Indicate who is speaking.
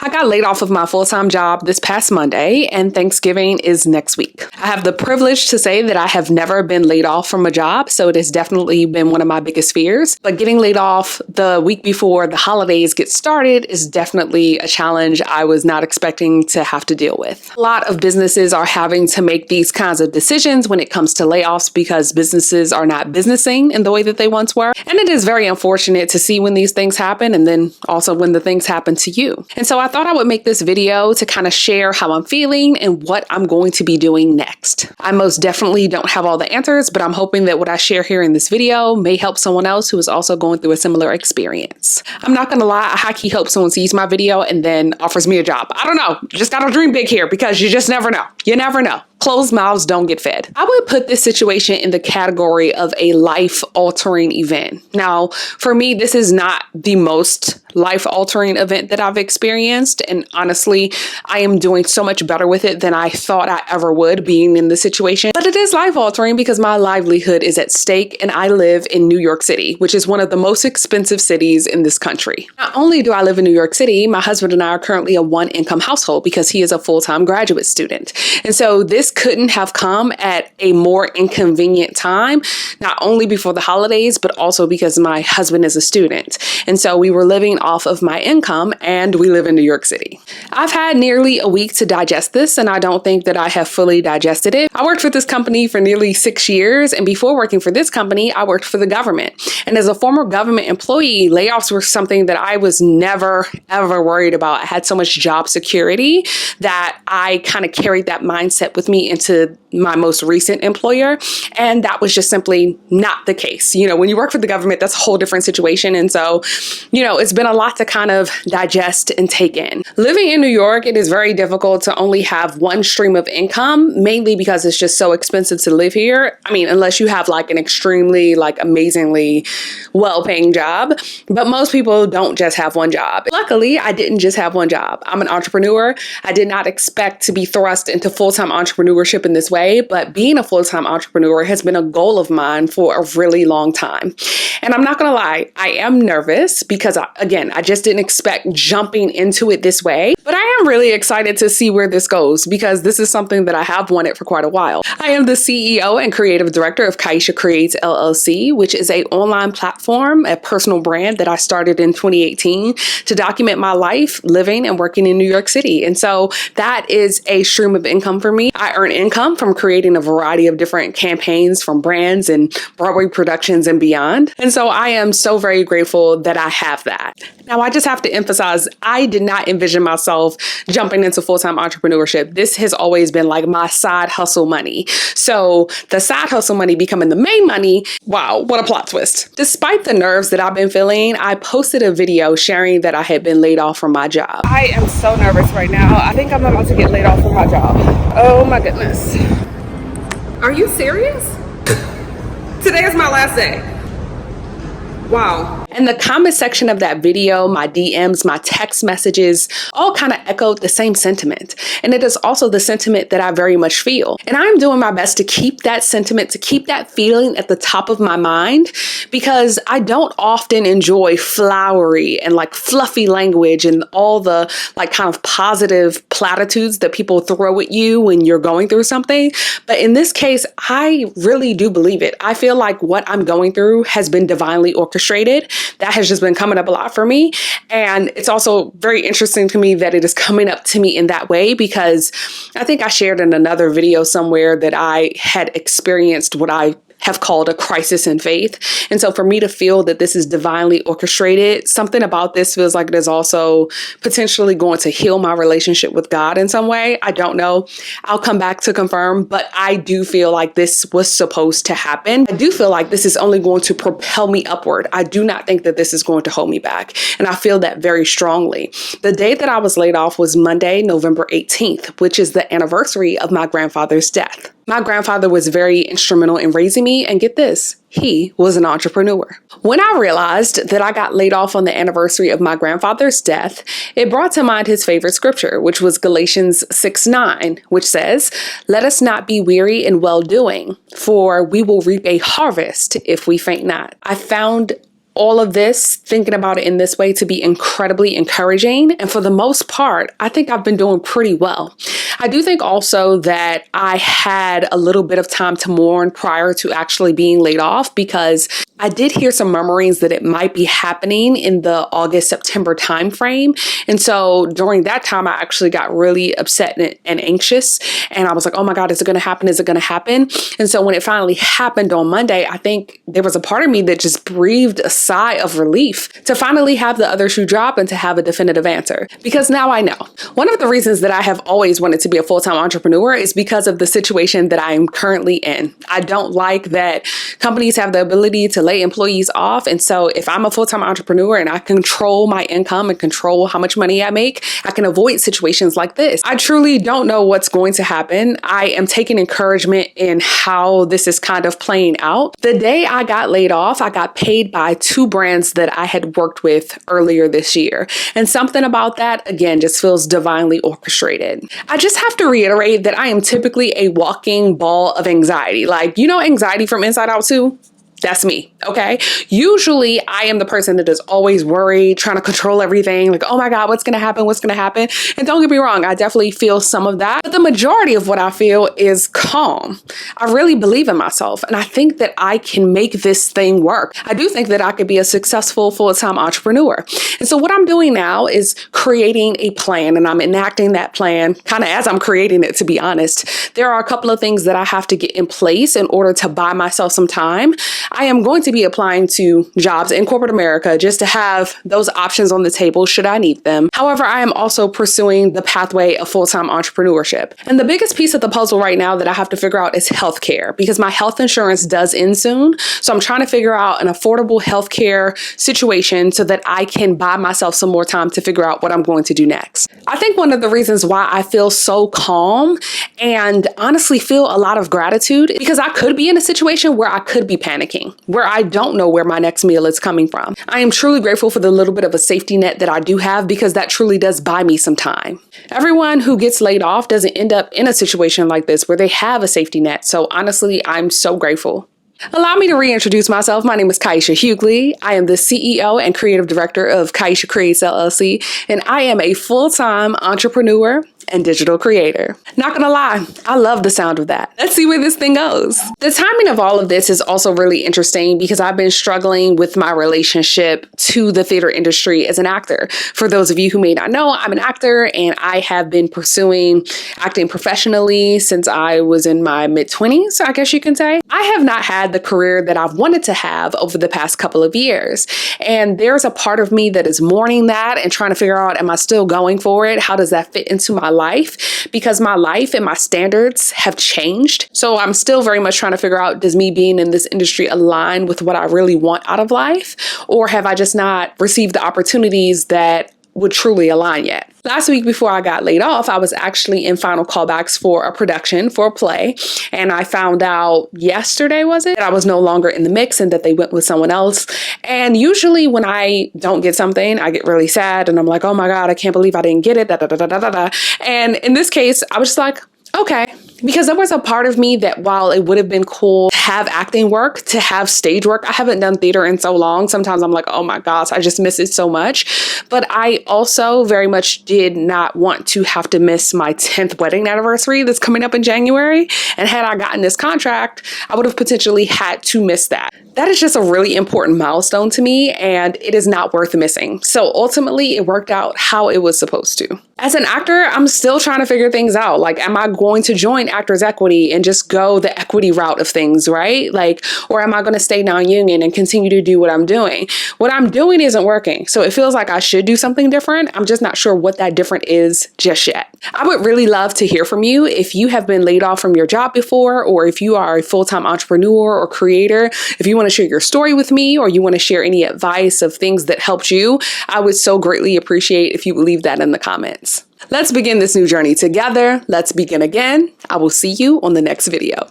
Speaker 1: I got laid off of my full-time job this past Monday, and Thanksgiving is next week. I have the privilege to say that I have never been laid off from a job, so it has definitely been one of my biggest fears. But getting laid off the week before the holidays get started is definitely a challenge I was not expecting to have to deal with. A lot of businesses are having to make these kinds of decisions when it comes to layoffs because businesses are not businessing in the way that they once were. And it is very unfortunate to see when these things happen and then also when the things happen to you. And so I thought I would make this video to kind of share how I'm feeling and what I'm going to be doing next. I most definitely don't have all the answers, but I'm hoping that what I share here in this video may help someone else who is also going through a similar experience. I'm not gonna lie, I high-key hope someone sees my video and then offers me a job. I don't know, just gotta dream big here because you just never know. You never know. Closed mouths don't get fed. I would put this situation in the category of a life-altering event. Now, for me, this is not the most life-altering event that I've experienced. And honestly, I am doing so much better with it than I thought I ever would being in the situation. But it is life-altering because my livelihood is at stake and I live in New York City, which is one of the most expensive cities in this country. Not only do I live in New York City, my husband and I are currently a one-income household because he is a full-time graduate student. And so this couldn't have come at a more inconvenient time, not only before the holidays, but also because my husband is a student. And so we were living off of my income and we live in New York City. I've had nearly a week to digest this and I don't think that I have fully digested it. I worked for this company for nearly 6 years, and before working for this company, I worked for the government. And as a former government employee, layoffs were something that I was never, ever worried about. I had so much job security that I kind of carried that mindset with me into my most recent employer. And that was just simply not the case. You know, when you work for the government, that's a whole different situation. And so, you know, it's been a lot to kind of digest and take in. Living in New York, it is very difficult to only have one stream of income, mainly because it's just so expensive to live here. I mean, unless you have like an extremely, like amazingly well-paying job, but most people don't just have one job. Luckily, I didn't just have one job. I'm an entrepreneur. I did not expect to be thrust into full-time entrepreneurship in this way, but being a full-time entrepreneur has been a goal of mine for a really long time. And I'm not gonna lie, I am nervous because I just didn't expect jumping into it this way, but I am really excited to see where this goes because this is something that I have wanted for quite a while. I am the CEO and creative director of Kaisha Creates LLC, which is an online platform, a personal brand that I started in 2018 to document my life living and working in New York City. And so that is a stream of income for me. I earn income from creating a variety of different campaigns from brands and Broadway productions and beyond. And so I am so very grateful that I have that. Now, I just have to emphasize, I did not envision myself jumping into full-time entrepreneurship. This has always been like my side hustle money. So the side hustle money becoming the main money, wow, what a plot twist. Despite the nerves that I've been feeling, I posted a video sharing that I had been laid off from my job. I am so nervous right now. I think I'm about to get laid off from my job. Oh my goodness. Are you serious? Today is my last day. Wow. In the comment section of that video, my DMs, my text messages, all kind of echoed the same sentiment. And it is also the sentiment that I very much feel. And I'm doing my best to keep that sentiment, to keep that feeling at the top of my mind, because I don't often enjoy flowery and like fluffy language and all the like kind of positive platitudes that people throw at you when you're going through something. But in this case, I really do believe it. I feel like what I'm going through has been divinely orchestrated. That has just been coming up a lot for me. And it's also very interesting to me that it is coming up to me in that way, because I think I shared in another video somewhere that I had experienced what I have called a crisis in faith. And so for me to feel that this is divinely orchestrated, something about this feels like it is also potentially going to heal my relationship with God in some way. I don't know. I'll come back to confirm, but I do feel like this was supposed to happen. I do feel like this is only going to propel me upward. I do not think that this is going to hold me back. And I feel that very strongly. The day that I was laid off was Monday, November 18th, which is the anniversary of my grandfather's death. My grandfather was very instrumental in raising me, and get this, he was an entrepreneur. When I realized that I got laid off on the anniversary of my grandfather's death, it brought to mind his favorite scripture, which was Galatians 6:9, which says, "Let us not be weary in well-doing, for we will reap a harvest if we faint not." I found all of this, thinking about it in this way, to be incredibly encouraging. And for the most part, I think I've been doing pretty well. I do think also that I had a little bit of time to mourn prior to actually being laid off, because I did hear some murmurings that it might be happening in the August-September timeframe. And so during that time, I actually got really upset and anxious. And I was like, oh my God, is it going to happen? Is it going to happen? And so when it finally happened on Monday, I think there was a part of me that just breathed a sigh of relief to finally have the other shoe drop and to have a definitive answer. Because now I know. One of the reasons that I have always wanted to be a full-time entrepreneur is because of the situation that I am currently in. I don't like that companies have the ability to lay employees off. And so if I'm a full-time entrepreneur and I control my income and control how much money I make, I can avoid situations like this. I truly don't know what's going to happen. I am taking encouragement in how this is kind of playing out. The day I got laid off, I got paid by 2 brands that I had worked with earlier this year. And something about that, again, just feels divinely orchestrated. I just have to reiterate that I am typically a walking ball of anxiety. Like, you know, anxiety from Inside Out 2? That's me, okay? Usually I am the person that is always worried, trying to control everything. Like, oh my God, what's gonna happen? What's gonna happen? And don't get me wrong, I definitely feel some of that. But the majority of what I feel is calm. I really believe in myself. And I think that I can make this thing work. I do think that I could be a successful full-time entrepreneur. And so what I'm doing now is creating a plan, and I'm enacting that plan kind of as I'm creating it, to be honest. There are a couple of things that I have to get in place in order to buy myself some time. I am going to be applying to jobs in corporate America just to have those options on the table should I need them. However, I am also pursuing the pathway of full-time entrepreneurship. And the biggest piece of the puzzle right now that I have to figure out is healthcare, because my health insurance does end soon. So I'm trying to figure out an affordable healthcare situation so that I can buy myself some more time to figure out what I'm going to do next. I think one of the reasons why I feel so calm and honestly feel a lot of gratitude, because I could be in a situation where I could be panicking, where I don't know where my next meal is coming from. I am truly grateful for the little bit of a safety net that I do have, because that truly does buy me some time. Everyone who gets laid off doesn't end up in a situation like this where they have a safety net. So honestly, I'm so grateful. Allow me to reintroduce myself. My name is Kaisha Hughley. I am the CEO and creative director of Kaisha Creates LLC, and I am a full-time entrepreneur and digital creator. Not gonna lie, I love the sound of that. Let's see where this thing goes. The timing of all of this is also really interesting, because I've been struggling with my relationship to the theater industry as an actor. For those of you who may not know, I'm an actor, and I have been pursuing acting professionally since I was in my mid-20s, I guess you can say. I have not had the career that I've wanted to have over the past couple of years. And there's a part of me that is mourning that and trying to figure out, am I still going for it? How does that fit into my life? Because my life and my standards have changed. So I'm still very much trying to figure out, does me being in this industry align with what I really want out of life? Or have I just not received the opportunities that would truly align yet? Last week before I got laid off, I was actually in final callbacks for a production, for a play. And I found out yesterday, was it, that I was no longer in the mix and that they went with someone else. And usually when I don't get something, I get really sad and I'm like, oh my God, I can't believe I didn't get it. Da, da, da, da, da, da. And in this case, I was just like, okay. Because there was a part of me that while it would have been cool to have acting work, to have stage work, I haven't done theater in so long. Sometimes I'm like, oh my gosh, I just miss it so much. But I also very much did not want to have to miss my 10th wedding anniversary that's coming up in January. And had I gotten this contract, I would have potentially had to miss that. That is just a really important milestone to me, and it is not worth missing. So ultimately, it worked out how it was supposed to. As an actor, I'm still trying to figure things out. Like, am I going to join Actors Equity and just go the equity route of things, right? Like, or am I going to stay non-union and continue to do what I'm doing? What I'm doing isn't working. So it feels like I should do something different. I'm just not sure what that different is just yet. I would really love to hear from you if you have been laid off from your job before, or if you are a full-time entrepreneur or creator. If you want to share your story with me, or you want to share any advice of things that helped you, I would so greatly appreciate if you would leave that in the comments. Let's begin this new journey together. Let's begin again. I will see you on the next video.